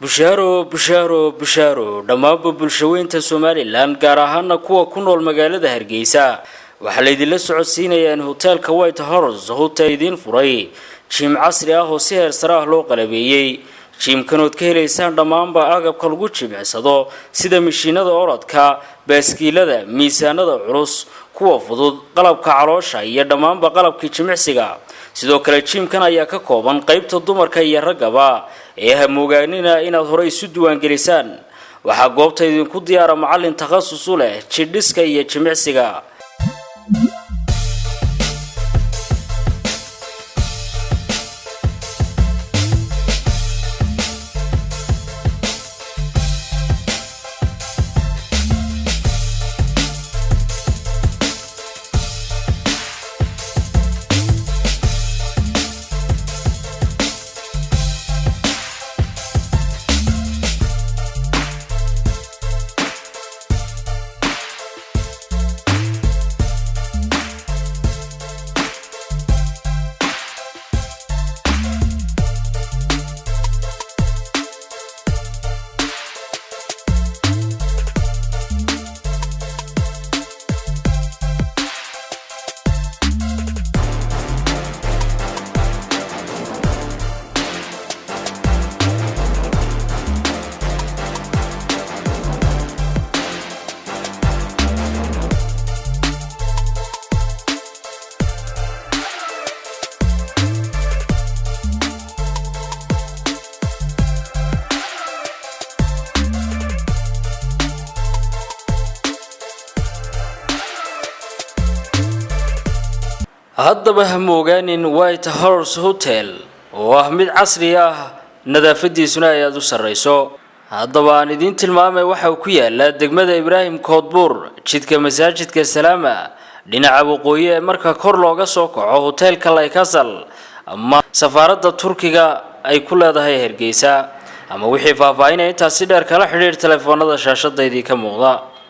bushaaro dhammaanba bulshaweynta Somaliland gaar ahaan kuwa ku nool magaalada Hargeysa waxa la idin la socodsiinayaan Hotelka White Horse hotel idin furay jim casri ah oo si heer sare ah loo qalabeeyay jimkanood ka helaysaan dhammaanba agabka lagu jimicsado sida mishiinada orodka baaskiilada miisaanada culus kuwa fudud qalabka caloosha iyo dhammaanba qalabka jimicsiga sidoo kale jimkan ayaa ka kooban qaybta dumarka iyo ragaba ee hamogaanina inaad hore isu duwan gelisaan waxa goobta idinku diyaar macallin takhasus u leh jidhiska iyo jimicsiga haddaba hamoogaanin White Horse Hotel oo ah mid casri ah nadaafadiisuna ay aad u sareyso haddaba aan idin tilmaamay waxa uu ku yaala degmada Ibrahim Koodbuur jidka masaajidka Salaama dhinaca waqooyi ee marka kor looga soo kaco Hotelka Lagaaga ama safaarada Turkiga ay ku leedahay Hargeysa ama wixii faahfaahinaya intaas si dheer kala xiriir telefoonada shaashadayda ka muuqda